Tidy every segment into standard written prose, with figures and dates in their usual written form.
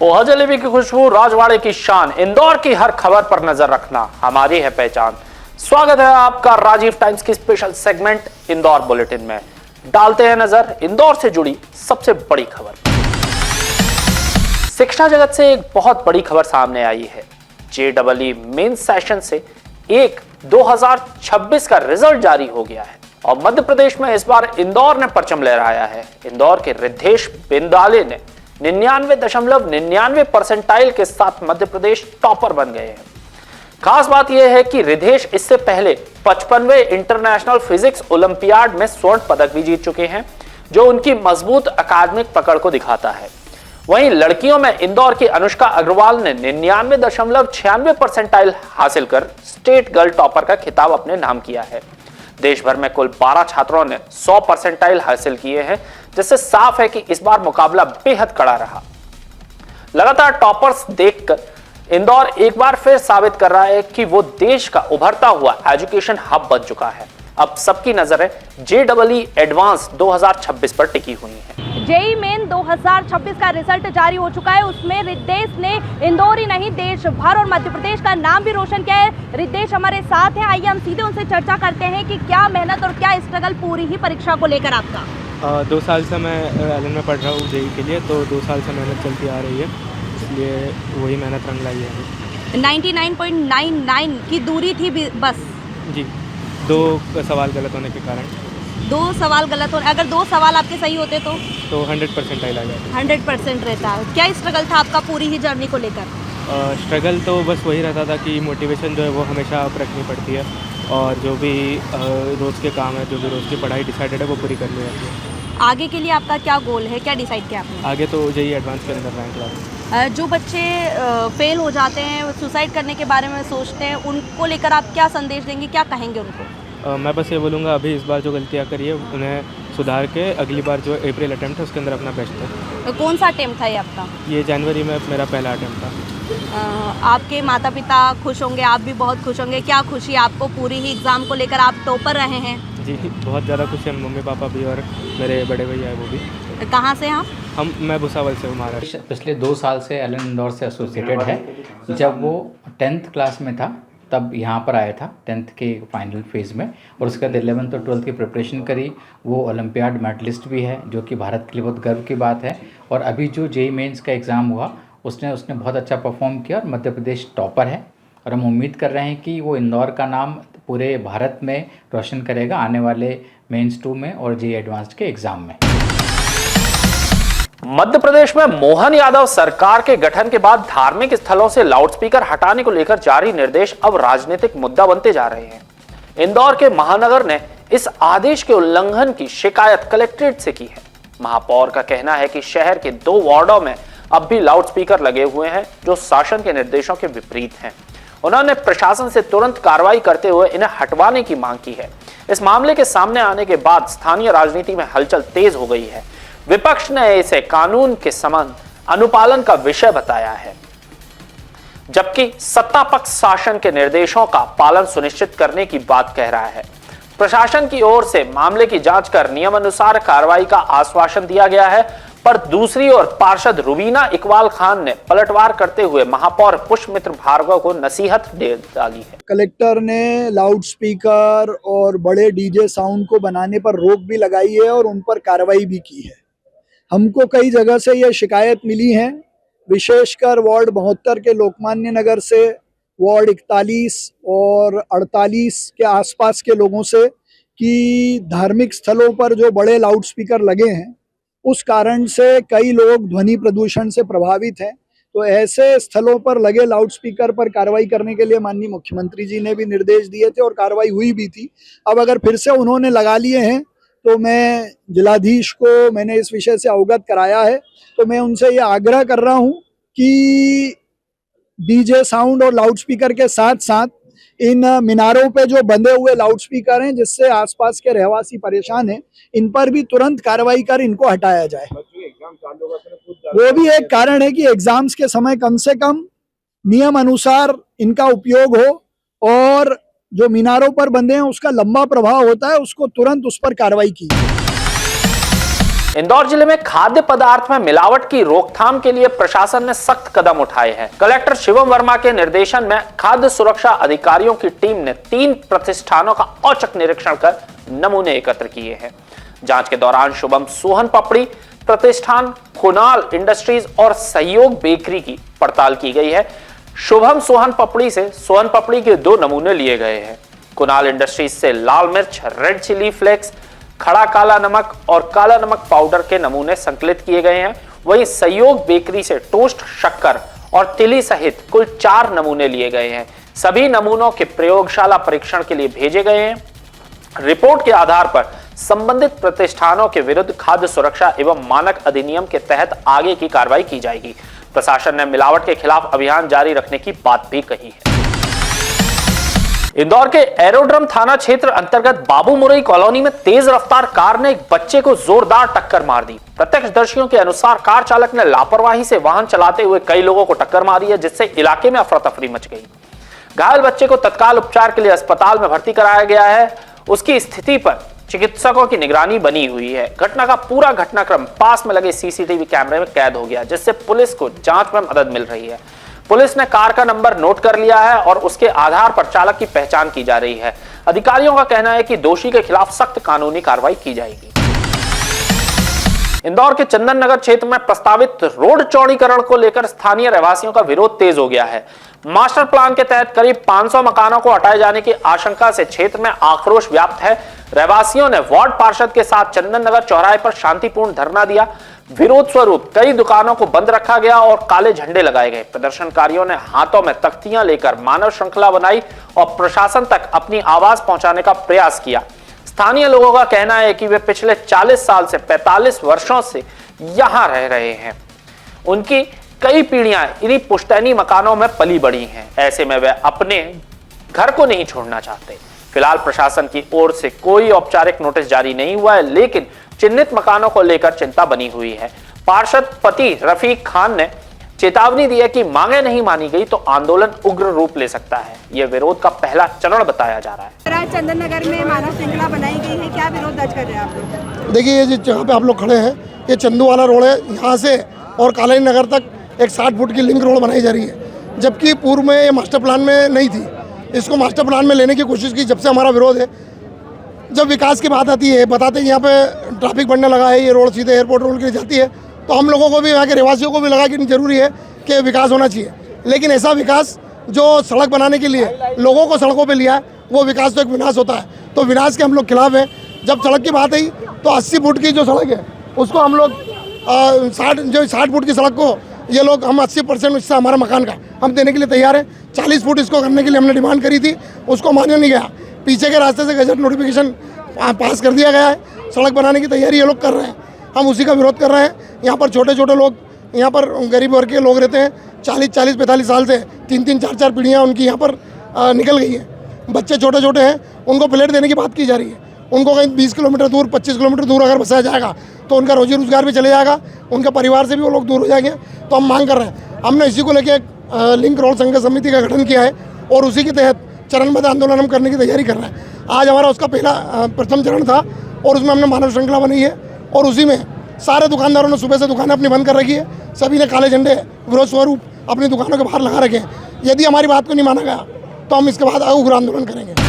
पोहा जलेबी की खुशबू, राजवाड़े की शान, इंदौर की हर खबर पर नजर रखना हमारी है पहचान। स्वागत है आपका राजीव टाइम्स की स्पेशल सेगमेंट इंदौर बुलेटिन में। डालते हैं नजर इंदौर से जुड़ी सबसे बड़ी खबर। शिक्षा जगत से एक बहुत बड़ी खबर सामने आई है। JEE मेन सेशन से 2026 का रिजल्ट जारी हो गया है और मध्य प्रदेश में इस बार इंदौर ने परचम लहराया है। इंदौर के रिद्धेश बिंदाले ने 99.99 परसेंटाइल के साथ मध्य प्रदेश टॉपर बन गए हैं। खास बात यह है कि रिद्धेश इससे पहले 55वें इंटरनेशनल फिजिक्स ओलंपियाड में स्वर्ण पदक भी जीत चुके हैं, जो उनकी मजबूत अकादमिक पकड़ को दिखाता है। वहीं लड़कियों में इंदौर की अनुष्का अग्रवाल ने 99.96 परसेंटाइल हासिल कर स्टेट गर्ल टॉपर का खिताब अपने नाम किया है। देश भर में कुल 12 छात्रों ने 100 परसेंटाइल हासिल किए हैं, जिससे साफ है कि इस बार मुकाबला बेहद कड़ा रहा। लगातार टॉपर्स देखकर इंदौर एक बार फिर साबित कर रहा है कि वो देश का उभरता हुआ एजुकेशन हब बन चुका है। अब सबकी नजरें JEE एडवांस 2026 पर टिकी हुई हैं। JEE मेन 2026 का रिजल्ट जारी हो चुका है। उसमें रिद्धेश ने इंदौर ही नहीं देश भर और मध्य प्रदेश का नाम भी रोशन किया है। रिद्धेश हमारे साथ हैं, आइए हम सीधे उनसे चर्चा करते हैं कि क्या मेहनत और क्या स्ट्रगल पूरी ही परीक्षा को लेकर आपका। 2 साल से मैं एलन में पढ़ रहा हूँ JEE के लिए, तो 2 साल से मेहनत चलती आ रही है, इसलिए वही मेहनत रंग लाई है। 99.99 की दूरी थी बस जी, 2 सवाल गलत होने के कारण। 2 सवाल गलत हो, अगर 2 सवाल आपके सही होते तो 100% आ जाता। 100% रहता। क्या स्ट्रगल था आपका पूरी ही जर्नी को लेकर? स्ट्रगल तो बस वही रहता था कि मोटिवेशन जो है वो हमेशा आप रखनी पड़ती है, और जो भी रोज़ के काम है, जो भी रोज़ की पढ़ाई डिसाइडेड है वो पूरी करनी रहती है। आगे के लिए आपका क्या गोल है, क्या डिसाइड किया आपने? आगे तो JEE एडवांस के अंदर रैंक ला। जो बच्चे फेल हो जाते हैं, सुसाइड करने के बारे में सोचते हैं, उनको लेकर आप क्या संदेश देंगे, क्या कहेंगे उनको? मैं बस ये बोलूँगा, अभी इस बार जो गलतियाँ करी है उन्हें सुधार के अगली बार जो अप्रैल अटैम्प्ट है उसके अंदर अपना बेस्ट है। कौन सा अटेम्प्ट था ये आपका? ये जनवरी में मेरा पहला अटैम्प्ट था। आपके माता पिता खुश होंगे, आप भी बहुत खुश होंगे। क्या खुशी आपको पूरी ही एग्ज़ाम को लेकर, आप टॉपर रहे हैं? जी, बहुत ज़्यादा खुश है, मम्मी पापा भी और मेरे बड़े भैया है वो भी। कहाँ से आप? मैं भुसावल से हूँ, महाराष्ट्र। पिछले 2 साल से एलन इंदौर से एसोसिएटेड है। जब वो 10th क्लास में था तब यहाँ पर आया था 10th के फाइनल फेज़ में, और उसके बाद 11th और 12th की प्रिपरेशन करी। वो ओलंपियाड मेडलिस्ट भी है, जो कि भारत के लिए बहुत गर्व की बात है। और अभी जो JEE मेंस का एग्ज़ाम हुआ उसने बहुत अच्छा परफॉर्म किया और मध्य प्रदेश टॉपर है। और हम उम्मीद कर रहे हैं कि वो इंदौर का नाम पूरे भारत में रोशन करेगा आने वाले मेंस 2 में और JEE एडवांस्ड के एग्ज़ाम में। मध्य प्रदेश में मोहन यादव सरकार के गठन के बाद धार्मिक स्थलों से लाउडस्पीकर हटाने को लेकर जारी निर्देश अब राजनीतिक मुद्दा बनते जा रहे हैं। इंदौर के महानगर ने इस आदेश के उल्लंघन की शिकायत कलेक्ट्रेट से की है। महापौर का कहना है कि शहर के 2 वार्डों में अब भी लाउडस्पीकर लगे हुए हैं, जो शासन के निर्देशों के विपरीत हैं। उन्होंने प्रशासन से तुरंत कार्रवाई करते हुए इन्हें हटवाने की मांग की है। इस मामले के सामने आने के बाद स्थानीय राजनीति में हलचल तेज हो गई है। विपक्ष ने इसे कानून के समान अनुपालन का विषय बताया है, जबकि सत्ता पक्ष शासन के निर्देशों का पालन सुनिश्चित करने की बात कह रहा है। प्रशासन की ओर से मामले की जांच कर नियमानुसार कार्रवाई का आश्वासन दिया गया है, पर दूसरी ओर पार्षद रुबीना इकबाल खान ने पलटवार करते हुए महापौर पुष्पमित्र भार्गव को नसीहत दे डाली है। कलेक्टर ने लाउडस्पीकर और बड़े DJ साउंड को बनाने पर रोक भी लगाई है और उन पर कार्रवाई भी की है। हमको कई जगह से ये शिकायत मिली है, विशेषकर वार्ड 72 के लोकमान्य नगर से, वार्ड 41 और 48 के आसपास के लोगों से, कि धार्मिक स्थलों पर जो बड़े लाउडस्पीकर लगे हैं उस कारण से कई लोग ध्वनि प्रदूषण से प्रभावित हैं। तो ऐसे स्थलों पर लगे लाउडस्पीकर पर कार्रवाई करने के लिए माननीय मुख्यमंत्री जी ने भी निर्देश दिए थे और कार्रवाई हुई भी थी। अब अगर फिर से उन्होंने लगा लिए हैं तो मैं जिलाधीश को मैंने इस विषय से अवगत कराया है, तो मैं उनसे ये आग्रह कर रहा हूं कि DJ साउंड और लाउडस्पीकर के साथ साथ इन मीनारों पे जो बंधे हुए लाउडस्पीकर हैं जिससे आसपास के रहवासी परेशान हैं, इन पर भी तुरंत कार्रवाई कर इनको हटाया जाए। वो भी एक कारण है कि एग्जाम्स के समय कम से कम नियम अनुसार इनका उपयोग हो, और जो मीनारों पर बंधे हैं उसका लंबा प्रभाव होता है, उसको तुरंत उस पर कार्रवाई की। इंदौर जिले में खाद्य पदार्थ में मिलावट की रोकथाम के लिए प्रशासन ने सख्त कदम उठाए हैं। कलेक्टर शिवम वर्मा के निर्देशन में खाद्य सुरक्षा अधिकारियों की टीम ने 3 प्रतिष्ठानों का औचक निरीक्षण कर नमूने एकत्र किए हैं। जांच के दौरान शुभम सोहन पपड़ी प्रतिष्ठान, कुणाल इंडस्ट्रीज और सहयोग बेकरी की पड़ताल की गई है। शुभम सोहन पपड़ी से सोहन पपड़ी के 2 नमूने लिए गए हैं। कुणाल इंडस्ट्रीज से लाल मिर्च, रेड चिली फ्लेक्स, खड़ा काला नमक और काला नमक पाउडर के नमूने संकलित किए गए हैं। वहीं सहयोग बेकरी से टोस्ट, शक्कर और तिली सहित कुल 4 नमूने लिए गए हैं। सभी नमूनों के प्रयोगशाला परीक्षण के लिए भेजे गए हैं। रिपोर्ट के आधार पर संबंधित प्रतिष्ठानों के विरुद्ध खाद्य सुरक्षा एवं मानक अधिनियम के तहत आगे की कार्रवाई की जाएगी। प्रशासन ने मिलावट के खिलाफ अभियान जारी रखने की बात भी कही है। इंदौर के एरोड्रम थाना क्षेत्र अंतर्गत बाबू मुरई कॉलोनी में तेज रफ्तार कार ने एक बच्चे को जोरदार टक्कर मार दी। प्रत्यक्षदर्शियों के अनुसार कार चालक ने लापरवाही से वाहन चलाते हुए कई लोगों को टक्कर मारी है, जिससे इलाके में अफरा तफरी मच गई। घायल बच्चे को तत्काल उपचार के लिए अस्पताल में भर्ती कराया गया है। उसकी स्थिति पर चिकित्सकों की निगरानी बनी हुई है। घटना का पूरा घटनाक्रम पास में लगे सीसीटीवी कैमरे में कैद हो गया, जिससे पुलिस को जांच में मदद मिल रही है। पुलिस ने कार का नंबर नोट कर लिया है और उसके आधार पर चालक की पहचान की जा रही है। अधिकारियों का कहना है कि दोषी के खिलाफ सख्त कानूनी कार्रवाई की जाएगी। इंदौर के चंदन नगर क्षेत्र में प्रस्तावित रोड चौड़ीकरण को लेकर स्थानीय रहवासियों का विरोध तेज हो गया है। मास्टर प्लान के तहत करीब 500 मकानों को हटाए जाने की आशंका से क्षेत्र में आक्रोश व्याप्त है। रहवासियों ने वार्ड पार्षद के साथ चंदन नगर चौराहे पर शांतिपूर्ण धरना दिया। विरोध स्वरूप कई दुकानों को बंद रखा गया और काले झंडे लगाए गए। प्रदर्शनकारियों ने हाथों में तख्तियां लेकर मानव श्रृंखला बनाई और प्रशासन तक अपनी आवाज पहुंचाने का प्रयास किया। स्थानीय लोगों का कहना है कि वे पिछले 40 साल से 45 वर्षों से यहां रह रहे हैं। उनकी कई पीढ़ियां इन्हीं पुश्तैनी मकानों में पली बड़ी हैं। ऐसे में वे अपने घर को नहीं छोड़ना चाहते। फिलहाल प्रशासन की ओर से कोई औपचारिक नोटिस जारी नहीं हुआ है, लेकिन चिन्हित मकानों को लेकर चिंता बनी हुई है। पार्षद पति रफीक खान ने चेतावनी दी है कि मांगे नहीं मानी गई तो आंदोलन उग्र रूप ले सकता है। यह विरोध का पहला चरण बताया जा रहा है। चंदन नगर में मानव श्रृंखला बनाई गई है, क्या विरोध दर्ज कर रहे हैं आप लोग? देखिए, ये जिस जगह पे आप लोग खड़े हैं, ये चंदू वाला रोड है। यहाँ से और कालाई नगर तक एक 60 फुट की लिंक रोड बनाई जा रही है, जबकि पूर्व में ये मास्टर प्लान में नहीं थी। इसको मास्टर प्लान में लेने की कोशिश की। जब से हमारा विरोध है, जब विकास की बात आती है, बताते हैं यहाँ पे ट्रैफिक बढ़ने लगा है, ये रोड सीधे एयरपोर्ट रोड के लिए जाती है, तो हम लोगों को भी, यहाँ के रहवासियों को भी लगा कि जरूरी है कि विकास होना चाहिए। लेकिन ऐसा विकास जो सड़क बनाने के लिए लोगों को सड़कों पे लिया है, वो विकास तो एक विनाश होता है। तो विनाश के हम लोग खिलाफ हैं। जब सड़क की बात आई तो 80 फुट की जो सड़क है उसको हम लोग 60 फुट की सड़क को ये लोग हम 80% हिस्सा हमारा मकान का हम देने के लिए तैयार हैं। 40 फुट इसको करने के लिए हमने डिमांड करी थी, उसको माना नहीं गया। पीछे के रास्ते से गजट नोटिफिकेशन पास कर दिया गया है। सड़क बनाने की तैयारी ये लोग कर रहे हैं, हम उसी का विरोध कर रहे हैं। यहाँ पर छोटे छोटे लोग, यहाँ पर गरीब वर्ग के लोग रहते हैं। 40-45 साल से 3-3, 4-4 पीढ़ियाँ उनकी यहाँ पर निकल गई है। बच्चे छोटे छोटे हैं, उनको प्लेट देने की बात की जा रही है। उनको कहीं 20 किलोमीटर दूर, 25 किलोमीटर दूर अगर बसाया जाएगा तो उनका रोजी रोजगार भी चले जाएगा, उनके परिवार से भी वो लोग दूर हो जाएंगे। तो हम मांग कर रहे हैं। हमने इसी को लेकर एक लिंक रोड संघर्ष समिति का गठन किया है और उसी के तहत चरणबद्ध आंदोलन हम करने की तैयारी कर रहे हैं। आज हमारा उसका प्रथम चरण था और उसमें हमने मानव श्रृंखला बनाई है और उसी में सारे दुकानदारों ने सुबह से दुकानें अपनी बंद कर रखी है। सभी ने काले झंडे विरोध स्वरूप अपनी दुकानों के बाहर लगा रखे हैं। यदि हमारी बात को नहीं माना गया तो हम इसके बाद उग्र आंदोलन करेंगे।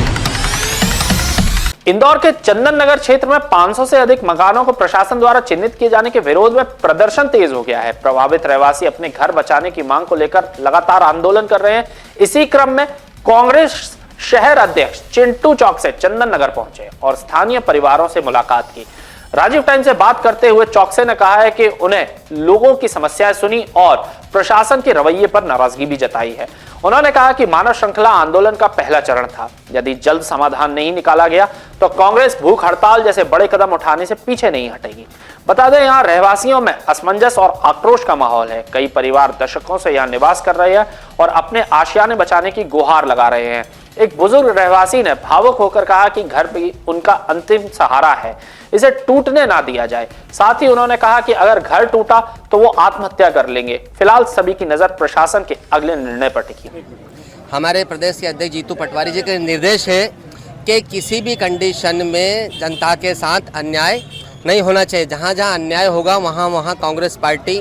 इंदौर के चंदन नगर क्षेत्र में 500 से अधिक मकानों को प्रशासन द्वारा चिन्हित किए जाने के विरोध में प्रदर्शन तेज हो गया है। प्रभावित रहवासी अपने घर बचाने की मांग को लेकर लगातार आंदोलन कर रहे हैं। इसी क्रम में कांग्रेस शहर अध्यक्ष चिंटू चौक से चंदन नगर पहुंचे और स्थानीय परिवारों से मुलाकात की। राजीव टाइम्स से बात करते हुए चौकसे ने कहा है कि उन्हें लोगों की समस्याएं सुनी और प्रशासन के रवैये पर नाराजगी भी जताई है। उन्होंने कहा कि मानव श्रृंखला आंदोलन का पहला चरण था। यदि जल्द समाधान नहीं निकाला गया तो कांग्रेस भूख हड़ताल जैसे बड़े कदम उठाने से पीछे नहीं हटेगी। बता दें, यहाँ रहवासियों में असमंजस और आक्रोश का माहौल है। कई परिवार दशकों से यहाँ निवास कर रहे हैं और अपने आशियाने बचाने की गुहार लगा रहे हैं। एक बुजुर्ग रहवासी ने भावुक होकर कहा कि घर भी उनका अंतिम सहारा है, इसे टूटने ना दिया जाए। साथ ही उन्होंने कहा कि अगर घर टूटा तो वो आत्महत्या कर लेंगे। फिलहाल सभी की नजर प्रशासन के अगले निर्णय पर टिकी है। हमारे प्रदेश के अध्यक्ष जीतू पटवारी जी के निर्देश है कि किसी भी कंडीशन में जनता के साथ अन्याय नहीं होना चाहिए। जहाँ जहाँ अन्याय होगा वहाँ वहाँ कांग्रेस पार्टी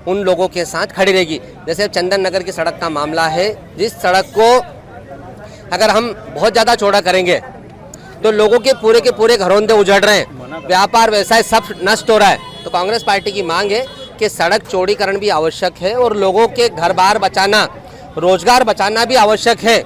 उन लोगों के साथ खड़ी रहेगी। जैसे चंदन नगर की सड़क का मामला है, जिस सड़क को अगर हम बहुत ज़्यादा चौड़ा करेंगे तो लोगों के पूरे घरौंदे उजड़ रहे हैं, व्यापार व्यवसाय सब नष्ट हो रहा है। तो कांग्रेस पार्टी की मांग है कि सड़क चौड़ीकरण भी आवश्यक है और लोगों के घर बार बचाना, रोजगार बचाना भी आवश्यक है।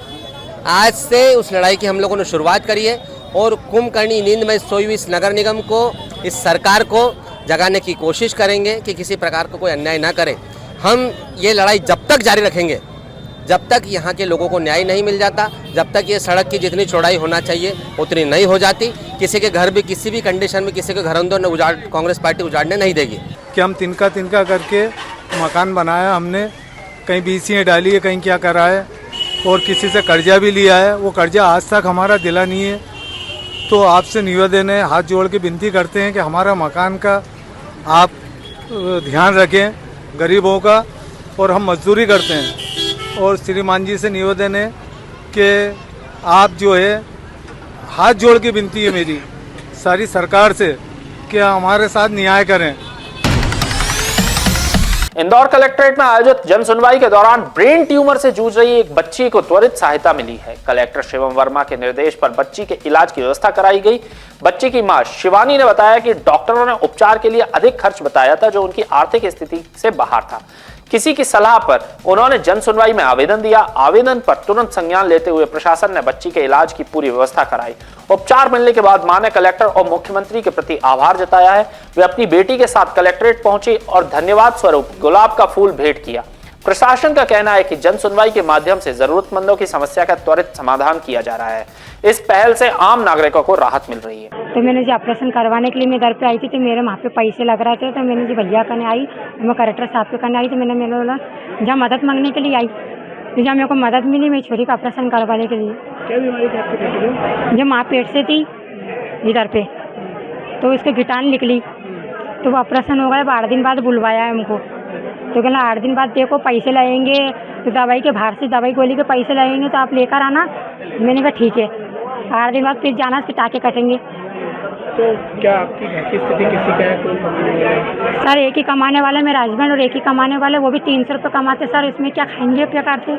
आज से उस लड़ाई की हम लोगों ने शुरुआत करी है और कुंभकर्णी नींद में सोई हुई इस नगर निगम को, इस सरकार को जगाने की कोशिश करेंगे कि किसी प्रकार का कोई अन्याय ना करे। हम ये लड़ाई जब तक जारी रखेंगे जब तक यहाँ के लोगों को न्याय नहीं मिल जाता, जब तक ये सड़क की जितनी चौड़ाई होना चाहिए उतनी नहीं हो जाती, किसी के घर भी किसी भी कंडीशन में किसी के घरोंदों ने कांग्रेस पार्टी उजाड़ने नहीं देगी। कि हम तिनका करके मकान बनाया हमने, कहीं बीसीएं डाली है, कहीं क्या करा है और किसी से कर्जा भी लिया है। वो कर्जा आज तक हमारा दिला नहीं है। तो आपसे निवेदन है, हाथ जोड़ के विनती करते हैं कि हमारा मकान का आप ध्यान रखें, गरीबों का, और हम मजदूरी करते हैं। और श्रीमान जी से निवेदन है कि आप जो है हाथ जोड़ के विनती है मेरी सारी सरकार से कि हमारे साथ न्याय करें। इंदौर कलेक्ट्रेट में आयोजित जन सुनवाई के दौरान ब्रेन ट्यूमर से जूझ रही एक बच्ची को त्वरित सहायता मिली है। कलेक्टर शिवम वर्मा के निर्देश पर बच्ची के इलाज की व्यवस्था कराई गई। बच्ची की मां शिवानी ने बताया कि डॉक्टरों ने उपचार के लिए अधिक खर्च बताया था, जो उनकी आर्थिक स्थिति से बाहर था। किसी की सलाह पर उन्होंने जन सुनवाई में आवेदन दिया। आवेदन पर तुरंत संज्ञान लेते हुए प्रशासन ने बच्ची के इलाज की पूरी व्यवस्था कराई। उपचार मिलने के बाद मां ने कलेक्टर और मुख्यमंत्री के प्रति आभार जताया है। वे अपनी बेटी के साथ कलेक्ट्रेट पहुंची और धन्यवाद स्वरूप गुलाब का फूल भेंट किया। प्रशासन का कहना है कि जन सुनवाई के माध्यम से जरूरतमंदों की समस्या का त्वरित समाधान किया जा रहा है। इस पहल से आम नागरिकों को राहत मिल रही है। तो मैंने जो ऑपरेशन करवाने के लिए मैं घर पे आई थी, तो मेरे वहाँ पे पैसे लग रहे थे, तो मैंने जो भैया करने आई, मैं कलेक्टर साहब पे करने आई, तो मैंने बोला जहाँ मदद मांगने के लिए आई, तो जहाँ मेरे को मदद मिली मेरी छोरी का ऑपरेशन करवाने के लिए। क्या बीमारी थी आपकी? जो माँ पेट से थी इधर पे, तो उसके गिटान निकली, तो वो ऑपरेशन हो गया। 8 दिन बाद बुलवाया है हमको, तो कहना 8 दिन बाद देखो पैसे लगेंगे, तो दवाई के बाहर से दवाई गोली के पैसे लगेंगे, तो आप लेकर आना। मैंने कहा ठीक है। 8 दिन बाद फिर जाना, उसके टाके कटेंगे। तो क्या आपकी घर की स्थिति किसी का है? सर एक ही कमाने वाला मेरा हस्बैंड, और एक ही कमाने वाले, वो भी 300 रुपये कमाते। सर इसमें क्या खाएंगे, क्या करते?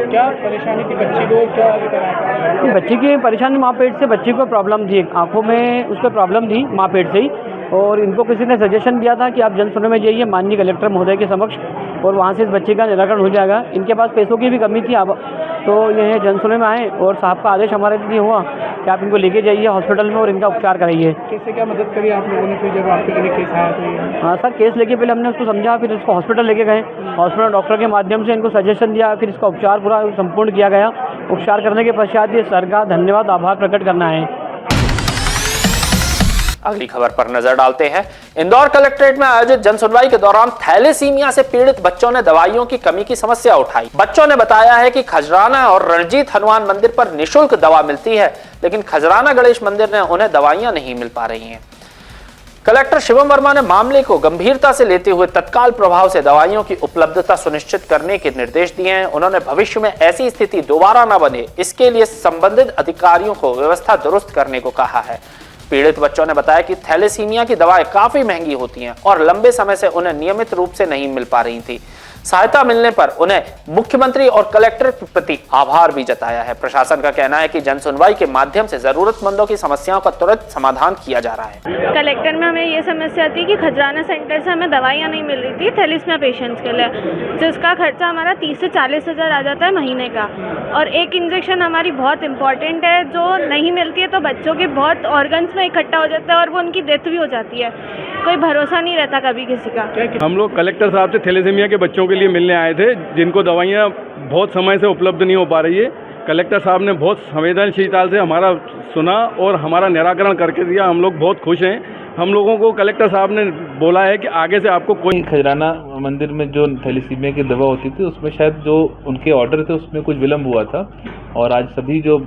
क्या परेशानी थी बच्ची को? क्या लेकर आया? बच्ची की परेशानी माँ पेट से, बच्ची को प्रॉब्लम थी, आंखों में उसको प्रॉब्लम थी माँ पेट से ही। और इनको किसी ने सजेशन दिया था कि आप जन सुनवाई में जाइए माननीय कलेक्टर महोदय के समक्ष, और वहाँ से इस बच्चे का निराकरण हो जाएगा। इनके पास पैसों की भी कमी थी, अब तो यह जन सुनवाई में आए और साहब का आदेश हमारे लिए हुआ कि आप इनको लेके जाइए हॉस्पिटल में और इनका उपचार कराइए। कैसे क्या मदद करी आप लोगों ने फिर जब आपके लिए केस आया तो? हाँ सर, केस लेके पहले हमने उसको समझा, फिर इसको हॉस्पिटल लेके गए, हॉस्पिटल डॉक्टर के माध्यम से इनको सजेशन दिया, फिर इसका उपचार पूरा संपूर्ण किया गया। उपचार करने के पश्चात ये सर का धन्यवाद आभार प्रकट करना है। अगली खबर पर नजर डालते हैं। इंदौर कलेक्ट्रेट में आयोजित जन सुनवाई के दौरान थैलेसीमिया से पीड़ित बच्चों ने दवाइयों की कमी की समस्या उठाई। बच्चों ने बताया है कि खजराना और रणजीत हनुमान मंदिर पर निःशुल्क दवा मिलती है, लेकिन खजराना गणेश मंदिर में उन्हें दवाइयां नहीं मिल पा रही हैं। कलेक्टर शिवम वर्मा ने मामले को गंभीरता से लेते हुए तत्काल प्रभाव से दवाइयों की उपलब्धता सुनिश्चित करने के निर्देश दिए हैं। उन्होंने भविष्य में ऐसी स्थिति दोबारा न बने, इसके लिए संबंधित अधिकारियों को व्यवस्था दुरुस्त करने को कहा है। पीड़ित बच्चों ने बताया कि थैलेसीमिया की दवाएं काफी महंगी होती हैं और लंबे समय से उन्हें नियमित रूप से नहीं मिल पा रही थी। सहायता मिलने पर उन्हें मुख्यमंत्री और कलेक्टर के प्रति आभार भी जताया है। प्रशासन का कहना है कि जन सुनवाई के माध्यम से जरूरतमंदों की समस्याओं का तुरंत समाधान किया जा रहा है। कलेक्टर में हमें ये समस्या थी कि खजराना सेंटर से हमें दवाइयाँ नहीं मिल रही थी थैलेसीमिया पेशेंट्स के लिए, जिसका खर्चा हमारा 30 से 40 हज़ार आ जाता है महीने का। और एक इंजेक्शन हमारी बहुत इंपॉर्टेंट है, जो नहीं मिलती है तो बच्चों के बहुत ऑर्गन्स में इकट्ठा हो जाता है और वो उनकी डेथ भी हो जाती है। कोई भरोसा नहीं रहता कभी किसी का। हम लोग कलेक्टर साहब से थैलेसीमिया के बच्चों के लिए मिलने आए थे, जिनको दवाइयाँ बहुत समय से उपलब्ध नहीं हो पा रही है। कलेक्टर साहब ने बहुत संवेदनशीलता से हमारा सुना और हमारा निराकरण करके दिया। हम लोग बहुत खुश हैं। हम लोगों को कलेक्टर साहब ने बोला है कि आगे से आपको कोई खजराना मंदिर में जो थैलेसीमिया की दवा होती थी, उसमें शायद जो उनके ऑर्डर थे उसमें कुछ विलम्ब हुआ था, और आज सभी जो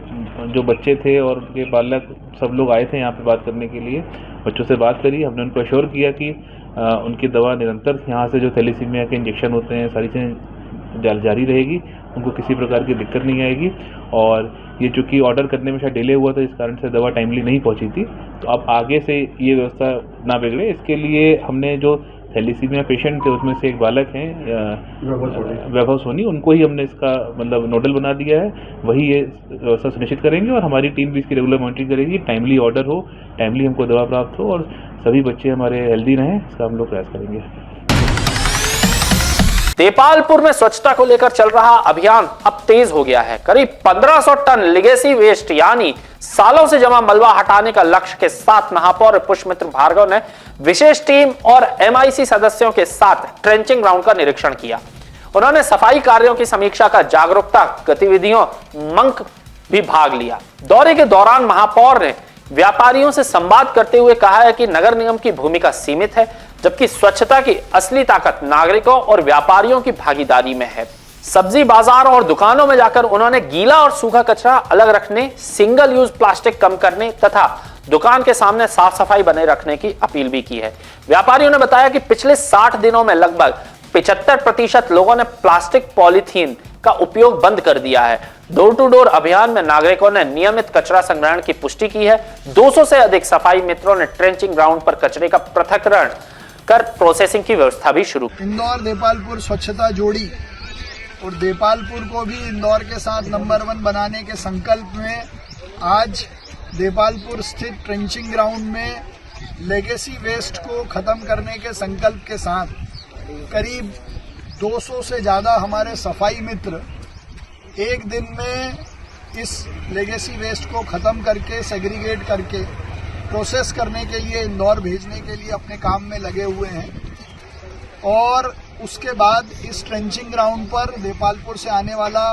बच्चे थे और उनके बालक सब लोग आए थे यहाँ पे बात करने के लिए। बच्चों से बात करी, हमने उनको अश्योर किया कि उनकी दवा निरंतर यहाँ से जो थैलेसीमिया के इंजेक्शन होते हैं सारी चीज़ें जारी रहेगी, उनको किसी प्रकार की दिक्कत नहीं आएगी। और ये चूँकि ऑर्डर करने में शायद डिले हुआ था, इस कारण से दवा टाइमली नहीं पहुंची थी, तो अब आगे से ये व्यवस्था ना बिगड़े, इसके लिए हमने जो थैलीसीमिया पेशेंट थे उसमें से एक बालक हैं वैभव सोनी, उनको ही हमने इसका मतलब नोडल बना दिया है। वही ये व्यवस्था सुनिश्चित करेंगे और हमारी टीम भी इसकी रेगुलर मॉनिटरिंग करेगी, टाइमली ऑर्डर हो, टाइमली हमको दवा प्राप्त हो और सभी बच्चे हमारे हेल्दी रहें, इसका हम लोग प्रयास करेंगे। देपालपुर में स्वच्छता को लेकर चल रहा अभियान अब तेज हो गया है। करीब 1500 टन लिगेसी वेस्ट यानी सालों से जमा मलबा हटाने का लक्ष्य के साथ महापौर पुष्पमित्र भार्गव ने विशेष टीम और MIC सदस्यों के साथ ट्रेंचिंग ग्राउंड का निरीक्षण किया। उन्होंने सफाई कार्यों की समीक्षा का जागरूकता गतिविधियों मंक भी भाग लिया। दौरे के दौरान महापौर ने व्यापारियों से संवाद करते हुए कहा है कि नगर निगम की भूमिका सीमित है, जबकि स्वच्छता की असली ताकत नागरिकों और व्यापारियों की भागीदारी में है। सब्जी बाजार और दुकानों में जाकर उन्होंने गीला और सूखा कचरा अलग रखने, सिंगल यूज प्लास्टिक कम करने तथा दुकान के सामने साफ सफाई बने रखने की अपील भी की है। व्यापारियों ने बताया कि पिछले 60 दिनों में लगभग 75% लोगों ने प्लास्टिक पॉलीथीन का उपयोग बंद कर दिया है। डोर टू डोर अभियान में नागरिकों ने नियमित कचरा संग्रहण की पुष्टि की है। 200 से अधिक सफाई मित्रों ने ट्रेंचिंग ग्राउंड पर कचरे का पृथक्करण कर प्रोसेसिंग की व्यवस्था भी शुरू की। इंदौर देपालपुर स्वच्छता जोड़ी और देपालपुर को भी इंदौर के साथ नंबर 1 बनाने के संकल्प में आज देपालपुर स्थित ट्रेंचिंग ग्राउंड में लेगेसी वेस्ट को खत्म करने के संकल्प के साथ करीब 200 से ज़्यादा हमारे सफाई मित्र एक दिन में इस लेगेसी वेस्ट को ख़त्म करके सेग्रीगेट करके प्रोसेस करने के लिए इंदौर भेजने के लिए अपने काम में लगे हुए हैं। और उसके बाद इस ट्रेंचिंग ग्राउंड पर देपालपुर से आने वाला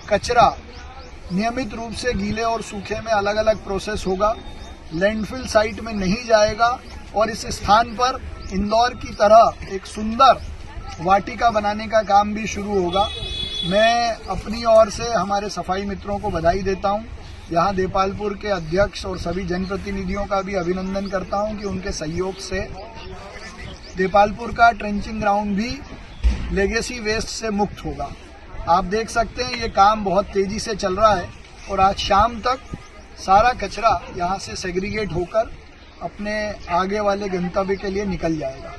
कचरा नियमित रूप से गीले और सूखे में अलग अलग प्रोसेस होगा, लैंडफिल साइट में नहीं जाएगा और इस स्थान पर इंदौर की तरह एक सुंदर वाटिका बनाने का काम भी शुरू होगा। मैं अपनी ओर से हमारे सफाई मित्रों को बधाई देता हूं। यहाँ देपालपुर के अध्यक्ष और सभी जनप्रतिनिधियों का भी अभिनंदन करता हूं कि उनके सहयोग से देपालपुर का ट्रेंचिंग ग्राउंड भी लेगेसी वेस्ट से मुक्त होगा। आप देख सकते हैं ये काम बहुत तेजी से चल रहा है और आज शाम तक सारा कचरा यहाँ से सेग्रीगेट होकर अपने आगे वाले गंतव्य के लिए निकल जाएगा।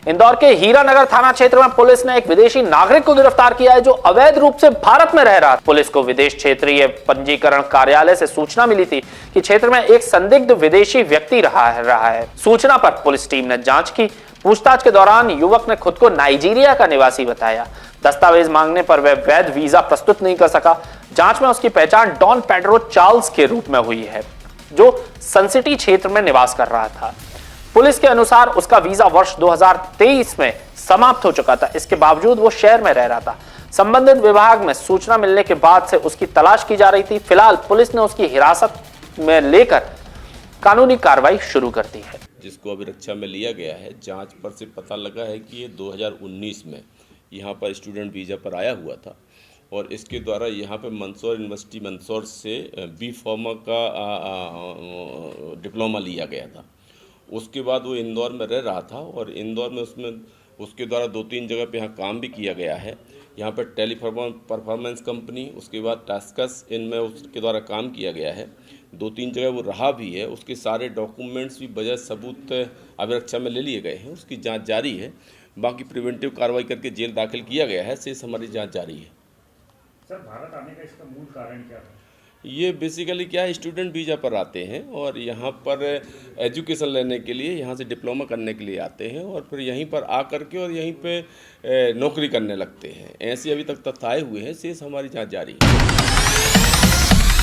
इंदौर के हीरानगर थाना क्षेत्र में पुलिस ने एक विदेशी नागरिक को गिरफ्तार किया है जो अवैध रूप से भारत में रह रहा था। पुलिस को विदेश क्षेत्रीय पंजीकरण कार्यालय से सूचना मिली थी कि क्षेत्र में एक संदिग्ध विदेशी व्यक्ति रहा है। सूचना पर पुलिस टीम ने जांच की। पूछताछ के दौरान युवक ने खुद को नाइजीरिया का निवासी बताया। दस्तावेज मांगने पर वह वैध वीजा प्रस्तुत नहीं कर सका। जांच में उसकी पहचान डॉन पेड्रो चार्ल्स के रूप में हुई है जो सनसिटी क्षेत्र में निवास कर रहा था। पुलिस के अनुसार उसका वीजा वर्ष 2023 में समाप्त हो चुका था। इसके बावजूद वो शहर में रह रहा था। संबंधित विभाग में सूचना मिलने के बाद से उसकी तलाश की जा रही थी। फिलहाल पुलिस ने उसकी हिरासत में लेकर कानूनी कार्रवाई शुरू कर दी है। जिसको अभी रक्षा में लिया गया है, जांच पर से पता लगा है कि ये 2019 में यहाँ पर स्टूडेंट वीज़ा पर आया हुआ था और इसके द्वारा यहाँ पे मंदसौर यूनिवर्सिटी मंदसौर से B.Pharma का डिप्लोमा लिया गया था। उसके बाद वो इंदौर में रह रहा था और इंदौर में उसके द्वारा 2-3 जगह पे यहाँ काम भी किया गया है। यहाँ पर परफॉर्मेंस कंपनी, उसके बाद टास्कस, इनमें उसके द्वारा काम किया गया है। 2-3 जगह वो रहा भी है। उसके सारे डॉक्यूमेंट्स भी बजाय सबूत अभिरक्षा में ले लिए गए हैं। उसकी जांच जारी है। बाकी प्रिवेंटिव कार्रवाई करके जेल दाखिल किया गया है। शेष हमारी जांच जारी है। सर, भारत आने का इसका मूल कारण क्या है? ये बेसिकली क्या है, स्टूडेंट वीज़ा पर आते हैं और यहाँ पर एजुकेशन लेने के लिए, यहाँ से डिप्लोमा करने के लिए आते हैं और फिर यहीं पर आ करके और यहीं पे नौकरी करने लगते हैं। ऐसे अभी तक तथ्य आए हुए हैं। शेष हमारी जांच जारी है।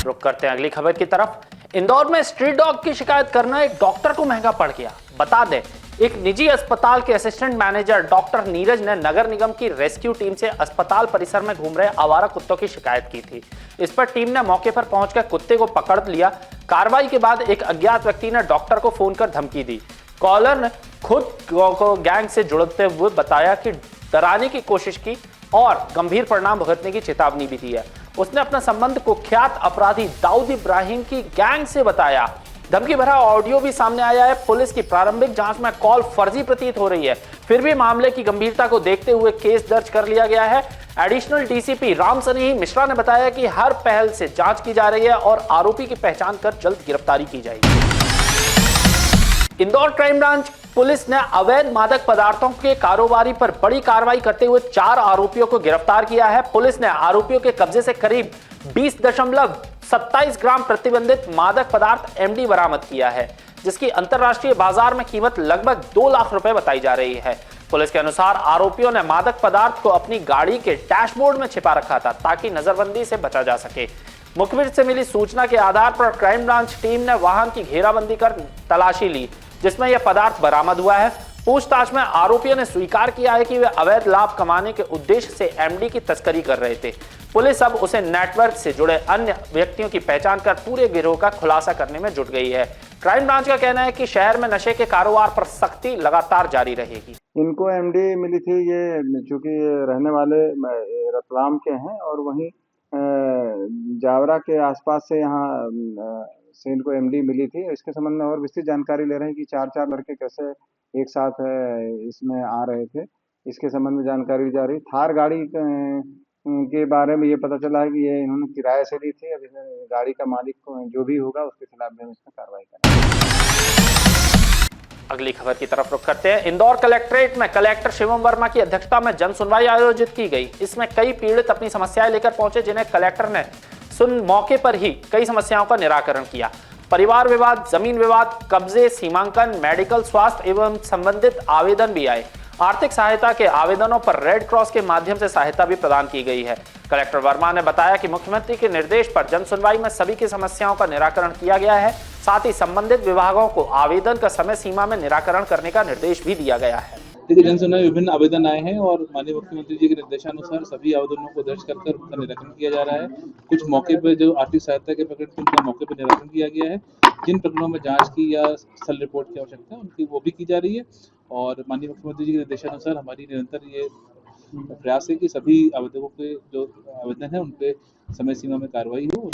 रुक करते हैं अगली खबर की तरफ। इंदौर में स्ट्रीट डॉग की शिकायत करना एक डॉक्टर को महंगा पड़ गया। बता दें, एक निजी अस्पताल के असिस्टेंट मैनेजर डॉक्टर नीरज ने नगर निगम की रेस्क्यू टीम से अस्पताल परिसर में घूम रहे आवारा कुत्तों की शिकायत की थी। इस पर टीम ने मौके पर पहुंचकर कुत्ते को पकड़ लिया। कार्रवाई के बाद एक अज्ञात व्यक्ति ने डॉक्टर को फोन कर धमकी दी। कॉलर ने खुद को गैंग से जुड़ते हुए बताया कि डराने की कोशिश की और गंभीर परिणाम भुगतने की चेतावनी भी दी है। उसने अपना संबंध कुख्यात अपराधी दाऊद इब्राहिम की गैंग से बताया। धमकी भरा ऑडियो भी सामने आया है। पुलिस की प्रारंभिक जांच में कॉल फर्जी प्रतीत हो रही है, फिर भी मामले की गंभीरता को देखते हुए केस दर्ज कर लिया गया है। एडिशनल डीसीपी राम सनेही मिश्रा ने बताया कि हर पहल से जांच की जा रही है और आरोपी की पहचान कर जल्द गिरफ्तारी की जाएगी। इंदौर क्राइम ब्रांच पुलिस ने अवैध मादक पदार्थों के कारोबारी पर बड़ी कार्रवाई करते हुए 4 आरोपियों को गिरफ्तार किया है। पुलिस ने आरोपियों के कब्जे से करीब 20.27 ग्राम प्रतिबंधित मादक पदार्थ एमडी बरामद किया है, जिसकी अंतर्राष्ट्रीय बाजार में कीमत लगभग 2 लाख रुपए बताई जा रही है। पुलिस के अनुसार आरोपियों ने मादक पदार्थ को अपनी गाड़ी के डैशबोर्ड में छिपा रखा था ताकि नजरबंदी से बचा जा सके। मुखबिर से मिली सूचना के आधार पर क्राइम ब्रांच टीम ने वाहन की घेराबंदी कर तलाशी ली, जिसमें यह पदार्थ बरामद हुआ है। पूछताछ में आरोपियों ने स्वीकार किया है कि वे अवैध लाभ कमाने के उद्देश्य से एमडी की तस्करी कर रहे थे। पुलिस अब उसे नेटवर्क से जुड़े अन्य व्यक्तियों की पहचान कर पूरे गिरोह का खुलासा करने में जुट गई है। क्राइम ब्रांच का कहना है कि शहर में नशे के कारोबार पर सख्ती लगातार जारी रहेगी। इनको एमडी मिली थी, ये चूंकि रहने वाले रतलाम के हैं और वहीं जावरा के आसपास से यहाँ से इनको एमडी मिली थी। इसके संबंध में और विस्तृत जानकारी ले रहे हैं कि 4 लड़के कैसे एक साथ इसमें आ रहे थे, इसके संबंध में जानकारी जा रही। थार गाड़ी के बारे में ये पता चला है कि ये इन्होंने किराए से ली थी। अब गाड़ी का मालिक जो भी होगा उसके खिलाफ भी हम इसमें कार्रवाई करेंगे। अगली खबर की तरफ रुख करते हैं। इंदौर कलेक्ट्रेट में कलेक्टर शिवम वर्मा की अध्यक्षता में जन सुनवाई आयोजित की गई। इसमें कई पीड़ित अपनी समस्याएं लेकर पहुंचे, जिन्हें कलेक्टर ने मौके पर ही कई समस्याओं का निराकरण किया। परिवार विवाद, जमीन विवाद, कब्जे, सीमांकन, मेडिकल, स्वास्थ्य एवं संबंधित आवेदन भी आए। आर्थिक सहायता के आवेदनों पर रेड क्रॉस के माध्यम से सहायता भी प्रदान की गई है। कलेक्टर वर्मा ने बताया कि मुख्यमंत्री के निर्देश पर जन सुनवाई में सभी की समस्याओं का निराकरण किया गया है। साथ ही संबंधित विभागों को आवेदन का समय सीमा में निराकरण करने का निर्देश भी दिया गया है। देखिए, जन सुनवाई विभिन्न आवेदन आए हैं और माननीय मुख्यमंत्री जी के निर्देशानुसार सभी आवेदनों को दर्ज कर उनका निराकरण किया जा रहा है। कुछ मौके पर जो आर्थिक सहायता के प्रकरण थे उनका मौके पर निराकरण किया गया है। जिन प्रकरणों में जांच की या स्थल रिपोर्ट की आवश्यकता है उनकी वो भी की जा रही है और माननीय मुख्यमंत्री जी के निर्देशानुसार हमारी निरंतर ये प्रयास है कि सभी आवेदकों के जो आवेदन है उन पे समय सीमा में कार्रवाई हो।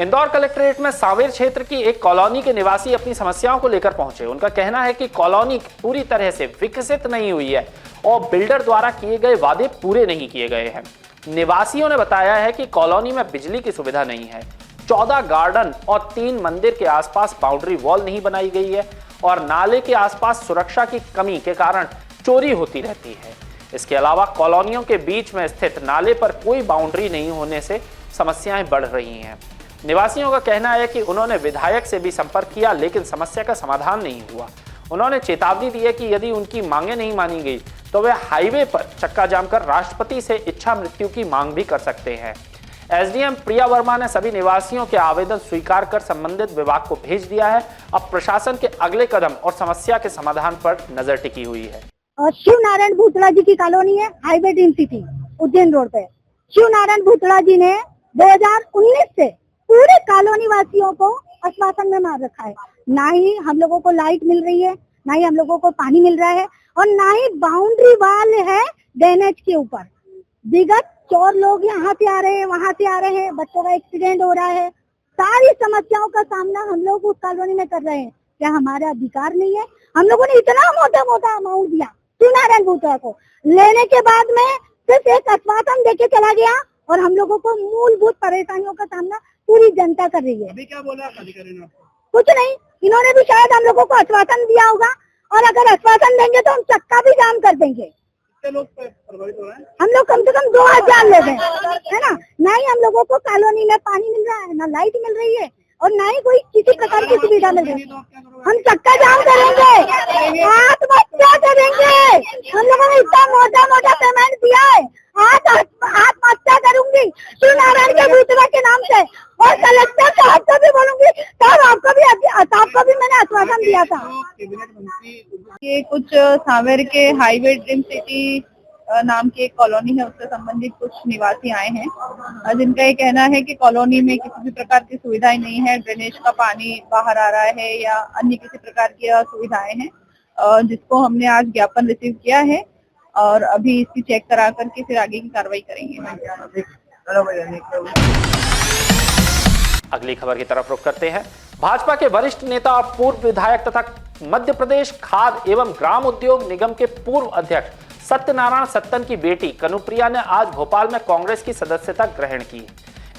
इंदौर कलेक्ट्रेट में सांवेर क्षेत्र की एक कॉलोनी के निवासी अपनी समस्याओं को लेकर पहुंचे। उनका कहना है कि कॉलोनी पूरी तरह से विकसित नहीं हुई है और बिल्डर द्वारा किए गए वादे पूरे नहीं किए गए हैं। निवासियों ने बताया है कि कॉलोनी में बिजली की सुविधा नहीं है, 14 गार्डन और 3 मंदिर के आसपास बाउंड्री वॉल नहीं बनाई गई है और नाले के आसपास सुरक्षा की कमी के कारण चोरी होती रहती है। इसके अलावा कॉलोनियों के बीच में स्थित नाले पर कोई बाउंड्री नहीं होने से समस्याएं बढ़ रही हैं। निवासियों का कहना है कि उन्होंने विधायक से भी संपर्क किया, लेकिन समस्या का समाधान नहीं हुआ। उन्होंने चेतावनी दी है कि यदि उनकी मांगें नहीं मानी गई तो वे हाईवे पर चक्का जाम कर राष्ट्रपति से इच्छा मृत्यु की मांग भी कर सकते हैं। एसडीएम प्रिया वर्मा ने सभी निवासियों के आवेदन स्वीकार कर संबंधित विभाग को भेज दिया है। अब प्रशासन के अगले कदम और समस्या के समाधान पर नजर टिकी हुई है। शिव नारायण भूतड़ा जी की कॉलोनी है, highway dream city Ujjain road पे। शिव नारायण भूतड़ा जी ने 2019 से पूरे कॉलोनी वासियों को आश्वासन में मार रखा है। ना ही हम लोगों को लाइट मिल रही है, ना ही हम लोगों को पानी मिल रहा है और ना ही बाउंड्री वाल है ड्रेनेज के ऊपर। विगत चोर लोग यहाँ से आ रहे हैं, वहाँ से आ रहे हैं, बच्चों का एक्सीडेंट हो रहा है। सारी समस्याओं का सामना हम लोग उस कॉलोनी में कर रहे हैं। क्या हमारा अधिकार नहीं है? हम लोगों ने इतना मोटा अमाउंट दिया शिव नारायण भूतड़ा को, लेने के बाद में सिर्फ एक आश्वासन देके चला गया और हम लोगों को मूलभूत परेशानियों का सामना पूरी जनता कर रही है। अभी क्या बोला अधिकारी ने? कुछ नहीं, इन्होंने भी शायद हम लोगों को आश्वासन दिया होगा और अगर आश्वासन देंगे तो हम चक्का भी जाम कर देंगे। लोग प्रभावित हो रहे हैं? हम लोग कम से कम 2000 लोग हैं, है ना ही हम लोगों को कॉलोनी में पानी मिल रहा है, ना लाइट मिल रही है और ना ही कोई किसी प्रकार की सुविधा मिल रही है। हम चक्का जाम करेंगे, आत्महत्या करेंगे। हम लोगों ने इतना मोटा पेमेंट दिया है, आत्महत्या करूंगी शिव नारायण के भूतड़ा के नाम से और कलेक्टर साहब को भी बोलूंगी। साहब आपको भी मैंने आश्वासन दिया था। ये कुछ सांवेर के हाईवे ड्रीम सिटी नाम की एक कॉलोनी है, उससे संबंधित कुछ निवासी आए हैं जिनका ये कहना है कि कॉलोनी में किसी भी प्रकार की सुविधाएं नहीं है, ड्रेनेज का पानी बाहर आ रहा है या अन्य किसी प्रकार की सुविधाएं हैं, जिसको हमने आज ज्ञापन रिसीव किया है और अभी इसकी चेक करा करके फिर आगे की कार्रवाई करेंगे। अगली खबर की तरफ रुख करते हैं। भाजपा के वरिष्ठ नेता और पूर्व विधायक तथा मध्य प्रदेश खाद्य एवं ग्राम उद्योग निगम के पूर्व अध्यक्ष सत्यनारायण सत्तन की बेटी कनुप्रिया ने आज भोपाल में कांग्रेस की सदस्यता ग्रहण की।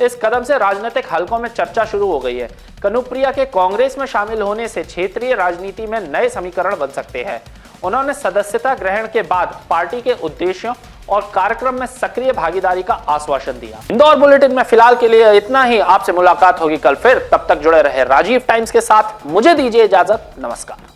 इस कदम से राजनीतिक हलकों में चर्चा शुरू हो गई है। कनुप्रिया के कांग्रेस में शामिल होने से क्षेत्रीय राजनीति में नए समीकरण बन सकते हैं। उन्होंने सदस्यता ग्रहण के बाद पार्टी के उद्देश्यों और कार्यक्रम में सक्रिय भागीदारी का आश्वासन दिया। इंदौर बुलेटिन में फिलहाल के लिए इतना ही। आपसे मुलाकात होगी कल फिर, तब तक जुड़े रहे राजीव टाइम्स के साथ। मुझे दीजिए इजाजत, नमस्कार।